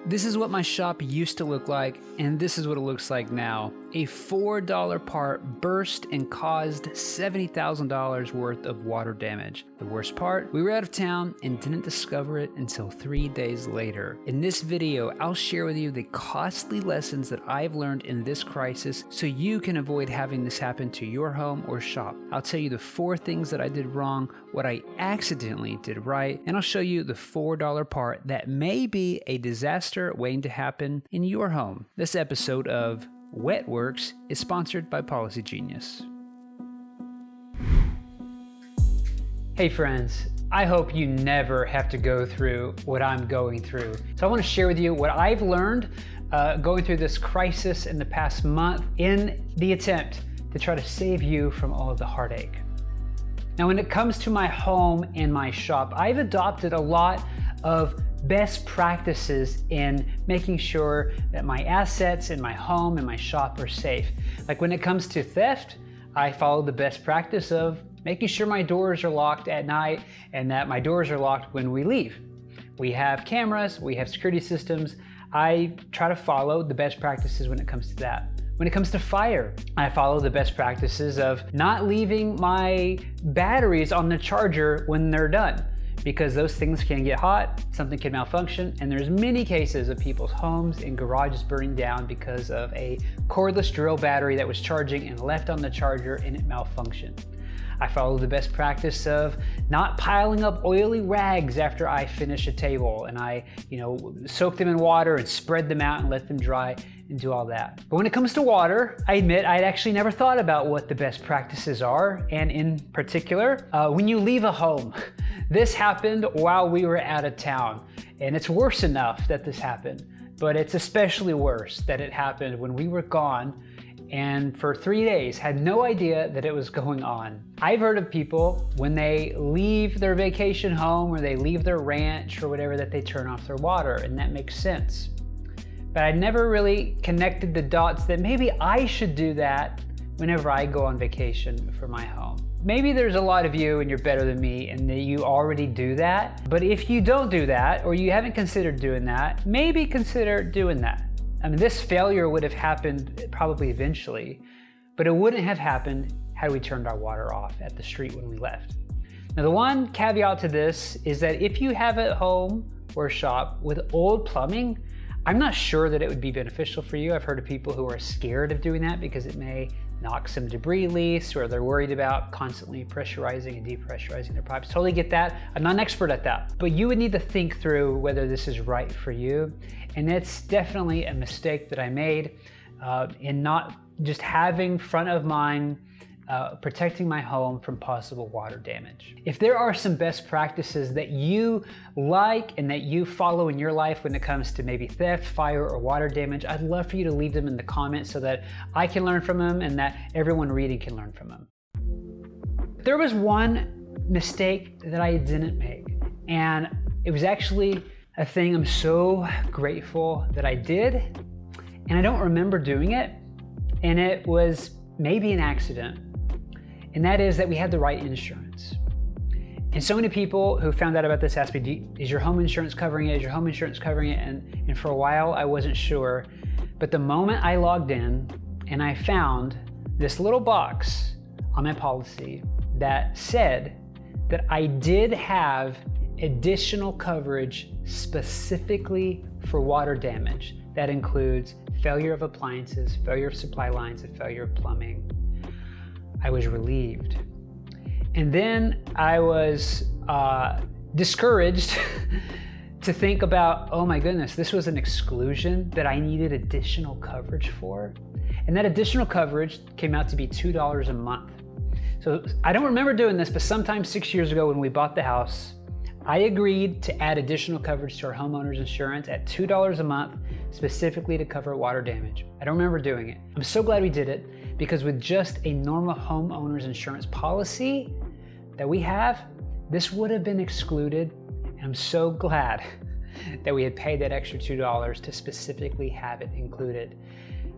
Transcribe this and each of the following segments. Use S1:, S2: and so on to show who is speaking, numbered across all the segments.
S1: This is what my shop used to look like, and this is what it looks like now. A $4 part burst and caused $70,000 worth of water damage. The worst part, we were out of town and didn't discover it until 3 days later. In this video, I'll share with you the costly lessons that I've learned in this crisis so you can avoid having this happen to your home or shop. I'll tell you the 4 things that I did wrong, what I accidentally did right, and I'll show you the $4 part that may be a disaster waiting to happen in your home. This episode of Wet Works is sponsored by Policy Genius. Hey friends, I hope you never have to go through what I'm going through. So I want to share with you what I've learned going through this crisis in the past month in the attempt to try to save you from all of the heartache. Now, when it comes to my home and my shop, I've adopted a lot of best practices in making sure that my assets in my home and my shop are safe. Like when it comes to theft, I follow the best practice of making sure my doors are locked at night and that my doors are locked when we leave. We have cameras, we have security systems. I try to follow the best practices when it comes to that. When it comes to fire, I follow the best practices of not leaving my batteries on the charger when they're done, because those things can get hot, something can malfunction, and there's many cases of people's homes and garages burning down because of a cordless drill battery that was charging and left on the charger and it malfunctioned. I follow the best practice of not piling up oily rags after I finish a table, and I, soak them in water and spread them out and let them dry and do all that. But when it comes to water, I admit I'd actually never thought about what the best practices are, and in particular, when you leave a home. This happened while we were out of town, and it's worse enough that this happened, but it's especially worse that it happened when we were gone and for 3 days had no idea that it was going on. I've heard of people when they leave their vacation home or they leave their ranch or whatever that they turn off their water, and that makes sense. But I never really connected the dots that maybe I should do that whenever I go on vacation for my home. Maybe there's a lot of you and you're better than me and that you already do that. But if you don't do that or you haven't considered doing that, maybe consider doing that. I mean, this failure would have happened probably eventually, but it wouldn't have happened had we turned our water off at the street when we left. Now, the one caveat to this is that if you have a home or a shop with old plumbing, I'm not sure that it would be beneficial for you. I've heard of people who are scared of doing that because it may knock some debris loose, or they're worried about constantly pressurizing and depressurizing their pipes. Totally get that. I'm not an expert at that. But you would need to think through whether this is right for you. And it's definitely a mistake that I made in not just having front of mind protecting my home from possible water damage. If there are some best practices that you like and that you follow in your life when it comes to maybe theft, fire, or water damage, I'd love for you to leave them in the comments so that I can learn from them and that everyone reading can learn from them. There was one mistake that I didn't make, and it was actually a thing I'm so grateful that I did, and I don't remember doing it, and it was maybe an accident. And that is that we had the right insurance. And so many people who found out about this asked me, is your home insurance covering it? Is your home insurance covering it? And for a while I wasn't sure. But the moment I logged in and I found this little box on my policy that said that I did have additional coverage specifically for water damage. That includes failure of appliances, failure of supply lines, and failure of plumbing. I was relieved. And then I was discouraged to think about, oh my goodness, this was an exclusion that I needed additional coverage for. And that additional coverage came out to be $2 a month. So I don't remember doing this, but sometime 6 years ago when we bought the house, I agreed to add additional coverage to our homeowner's insurance at $2 a month, specifically to cover water damage. I don't remember doing it. I'm so glad we did it, because with just a normal homeowner's insurance policy that we have, this would have been excluded. And I'm so glad that we had paid that extra $2 to specifically have it included.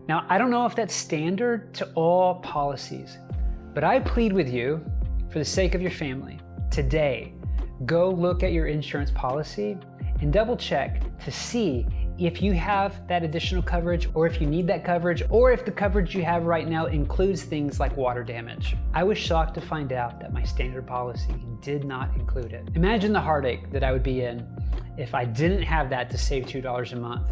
S1: Now, I don't know if that's standard to all policies, but I plead with you, for the sake of your family, today, go look at your insurance policy and double check to see if you have that additional coverage, or if you need that coverage, or if the coverage you have right now includes things like water damage. I was shocked to find out that my standard policy did not include it. Imagine the heartache that I would be in if I didn't have that to save $2 a month,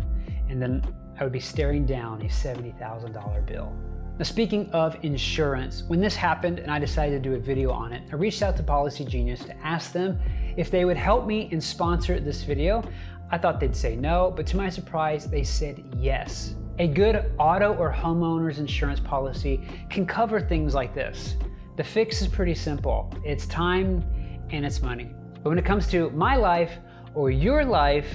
S1: and then I would be staring down a $70,000 bill. Now, speaking of insurance, when this happened and I decided to do a video on it, I reached out to Policy Genius to ask them if they would help me and sponsor this video. I thought they'd say no, but to my surprise, they said yes. A good auto or homeowner's insurance policy can cover things like this. The fix is pretty simple. It's time and it's money. But when it comes to my life or your life,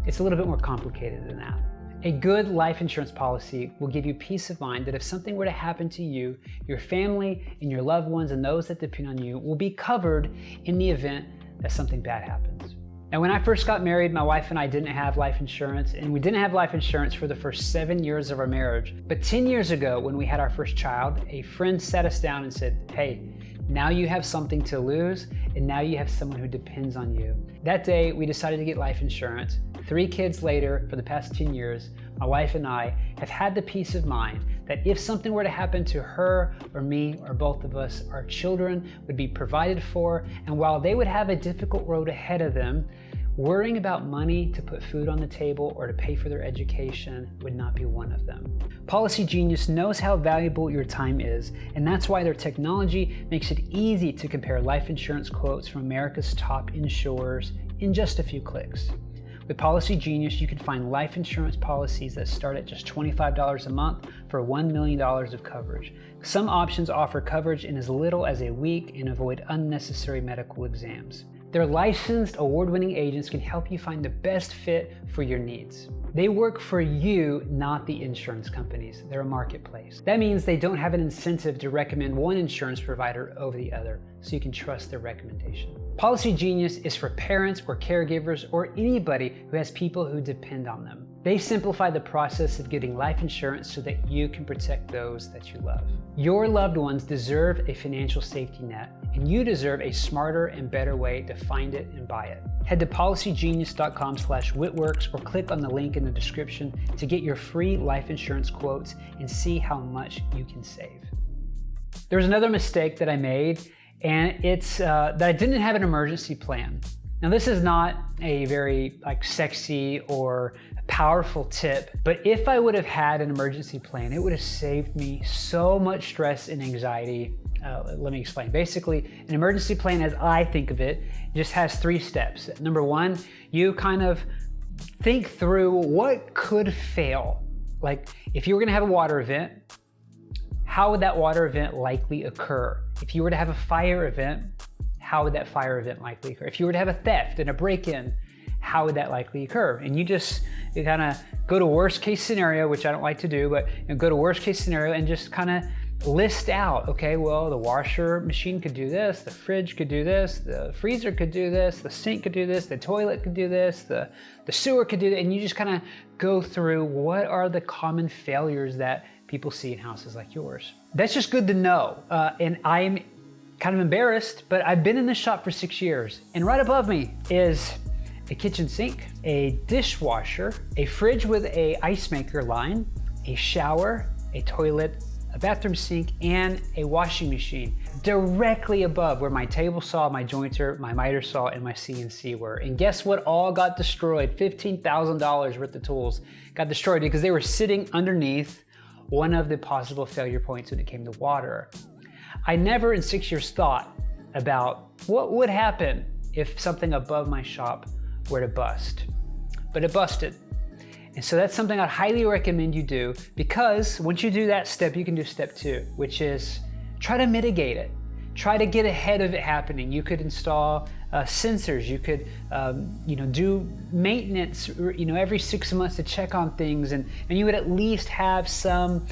S1: it's a little bit more complicated than that. A good life insurance policy will give you peace of mind that if something were to happen to you, your family and your loved ones and those that depend on you will be covered in the event that something bad happens. Now, when I first got married, my wife and I didn't have life insurance, and we didn't have life insurance for the first 7 years of our marriage. But 10 years ago, when we had our first child, a friend sat us down and said, "Hey, now you have something to lose, and now you have someone who depends on you." That day, we decided to get life insurance. 3 kids later, for the past 10 years, my wife and I have had the peace of mind that if something were to happen to her or me or both of us, our children would be provided for, and while they would have a difficult road ahead of them, worrying about money to put food on the table or to pay for their education would not be one of them. Policy Genius knows how valuable your time is, and that's why their technology makes it easy to compare life insurance quotes from America's top insurers in just a few clicks. With Policy Genius, you can find life insurance policies that start at just $25 a month for $1 million of coverage. Some options offer coverage in as little as a week and avoid unnecessary medical exams. Their licensed, award-winning agents can help you find the best fit for your needs. They work for you, not the insurance companies. They're a marketplace. That means they don't have an incentive to recommend one insurance provider over the other, so you can trust their recommendation. Policy Genius is for parents or caregivers or anybody who has people who depend on them. They simplify the process of getting life insurance so that you can protect those that you love. Your loved ones deserve a financial safety net, and you deserve a smarter and better way to find it and buy it. Head to policygenius.com/whitworks or click on the link in the description to get your free life insurance quotes and see how much you can save. There's another mistake that I made, and it's that I didn't have an emergency plan. Now, this is not a very sexy or powerful tip, but if I would have had an emergency plan, it would have saved me so much stress and anxiety. Let me explain. Basically, an emergency plan, as I think of it, just has 3 steps. Number 1, you kind of think through what could fail. Like, if you were going to have a water event, how would that water event likely occur? If you were to have a fire event, how would that fire event likely occur? If you were to have a theft and a break-in, how would that likely occur? And you kind of go to worst case scenario, which I don't like to do, but go to worst case scenario and just kind of list out, okay, well, the washer machine could do this, the fridge could do this, the freezer could do this, the sink could do this, the toilet could do this, the sewer could do that, and you just kind of go through what are the common failures that people see in houses like yours. That's just good to know, and I'm kind of embarrassed, but I've been in this shop for 6 years, and right above me is a kitchen sink, a dishwasher, a fridge with a ice maker line, a shower, a toilet, a bathroom sink, and a washing machine directly above where my table saw, my jointer, my miter saw, and my CNC were. And guess what all got destroyed? $15,000 worth of tools got destroyed because they were sitting underneath one of the possible failure points when it came to water. I never in 6 years thought about what would happen if something above my shop were to bust, but it busted. And so that's something I'd highly recommend you do, because once you do that step, you can do step 2, which is try to mitigate it. Try to get ahead of it happening. You could install sensors. You could, do maintenance, every 6 months to check on things, and you would at least have some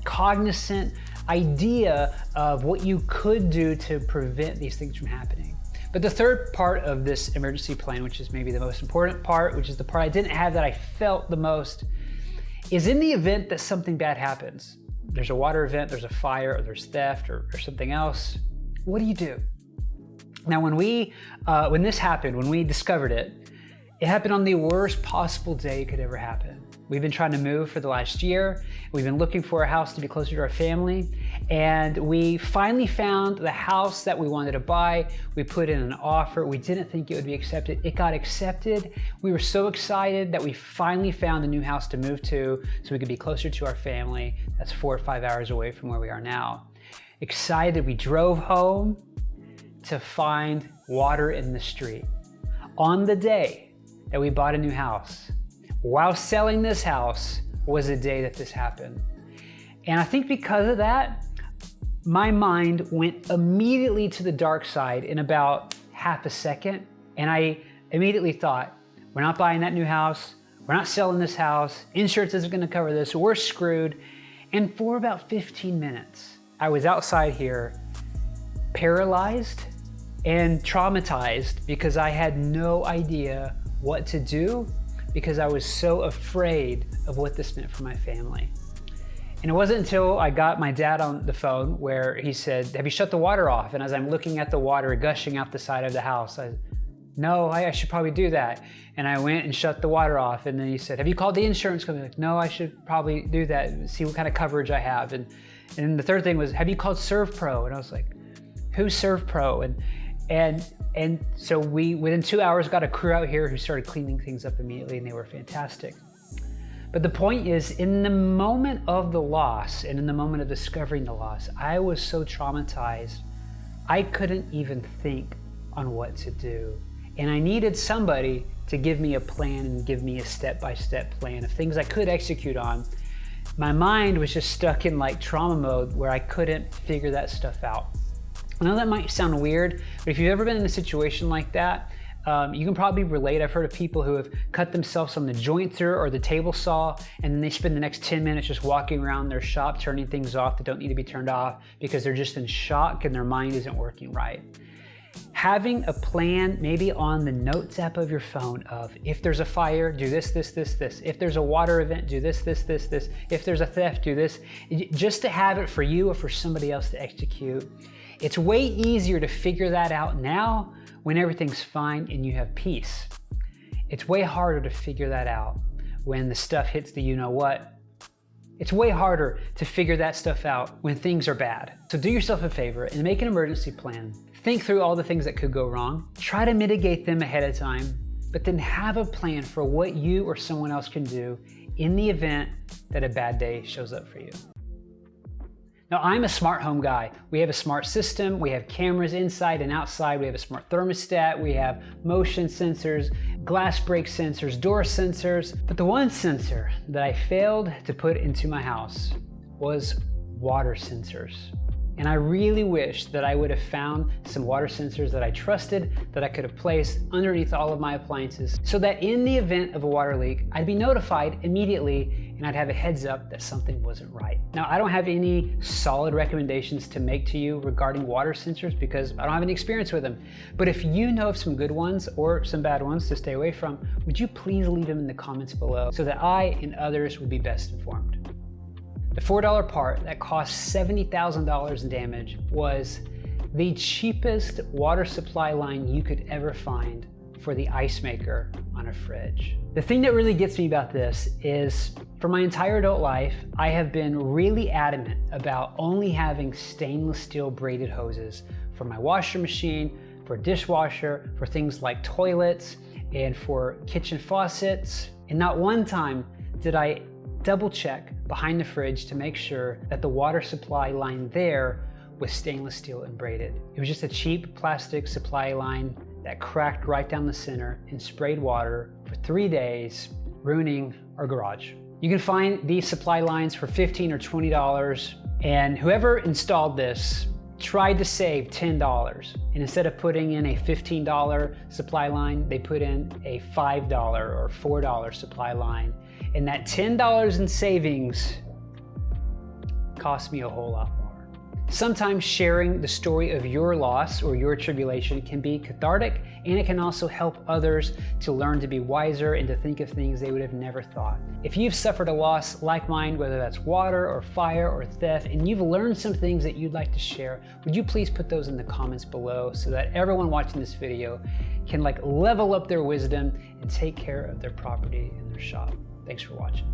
S1: cognizant idea of what you could do to prevent these things from happening. But the third part of this emergency plan, which is maybe the most important part, which is the part I didn't have that I felt the most, is in the event that something bad happens. There's a water event, there's a fire, or there's theft, or something else. What do you do? Now, when this happened, when we discovered it, It happened on the worst possible day it could ever happen. We've been trying to move for the last year. We've been looking for a house to be closer to our family. And we finally found the house that we wanted to buy. We put in an offer. We didn't think it would be accepted. It got accepted. We were so excited that we finally found a new house to move to so we could be closer to our family. That's 4 or 5 hours away from where we are now. Excited, we drove home to find water in the street. On the day that we bought a new house, while selling this house, was the day that this happened. And I think because of that, my mind went immediately to the dark side in about half a second. And I immediately thought, we're not buying that new house. We're not selling this house. Insurance isn't gonna cover this. We're screwed. And for about 15 minutes, I was outside here, paralyzed and traumatized because I had no idea what to do because I was so afraid of what this meant for my family. And it wasn't until I got my dad on the phone where he said, have you shut the water off? And as I'm looking at the water gushing out the side of the house, I should probably do that. And I went and shut the water off. And then he said, have you called the insurance company? Like, no, I should probably do that, see what kind of coverage I have. And then the third thing was, have you called ServPro? And I was like, who's ServPro? And so we, within 2 hours, got a crew out here who started cleaning things up immediately, and they were fantastic. But the point is, in the moment of the loss and in the moment of discovering the loss, I was so traumatized, I couldn't even think on what to do. And I needed somebody to give me a plan and give me a step-by-step plan of things I could execute on. My mind was just stuck in like trauma mode where I couldn't figure that stuff out. I know that might sound weird, but if you've ever been in a situation like that, you can probably relate. I've heard of people who have cut themselves on the jointer or the table saw, and then they spend the next 10 minutes just walking around their shop, turning things off that don't need to be turned off because they're just in shock and their mind isn't working right. Having a plan, maybe on the notes app of your phone of, if there's a fire, do this, this, this, this. If there's a water event, do this, this, this, this. If there's a theft, do this. Just to have it for you or for somebody else to execute. It's way easier to figure that out now when everything's fine and you have peace. It's way harder to figure that out when the stuff hits the you-know-what. It's way harder to figure that stuff out when things are bad. So do yourself a favor and make an emergency plan. Think through all the things that could go wrong. Try to mitigate them ahead of time, but then have a plan for what you or someone else can do in the event that a bad day shows up for you. Now, I'm a smart home guy. We have a smart system. We have cameras inside and outside. We have a smart thermostat. We have motion sensors, glass break sensors, door sensors. But the one sensor that I failed to put into my house was water sensors. And I really wish that I would have found some water sensors that I trusted, that I could have placed underneath all of my appliances, so that in the event of a water leak, I'd be notified immediately and I'd have a heads up that something wasn't right. Now, I don't have any solid recommendations to make to you regarding water sensors because I don't have any experience with them. But if you know of some good ones or some bad ones to stay away from, would you please leave them in the comments below so that I and others would be best informed. The $4 part that cost $70,000 in damage was the cheapest water supply line you could ever find for the ice maker on a fridge. The thing that really gets me about this is, for my entire adult life, I have been really adamant about only having stainless steel braided hoses for my washer machine, for dishwasher, for things like toilets, and for kitchen faucets. And not one time did I double check behind the fridge to make sure that the water supply line there was stainless steel and braided. It was just a cheap plastic supply line that cracked right down the center and sprayed water for 3 days, ruining our garage. You can find these supply lines for $15 or $20, and whoever installed this tried to save $10. And instead of putting in a $15 supply line, they put in a $5 or $4 supply line. And that $10 in savings cost me a whole lot more. Sometimes sharing the story of your loss or your tribulation can be cathartic, and it can also help others to learn to be wiser and to think of things they would have never thought. If you've suffered a loss like mine, whether that's water or fire or theft, and you've learned some things that you'd like to share, would you please put those in the comments below so that everyone watching this video can level up their wisdom and take care of their property and their shop. Thanks for watching.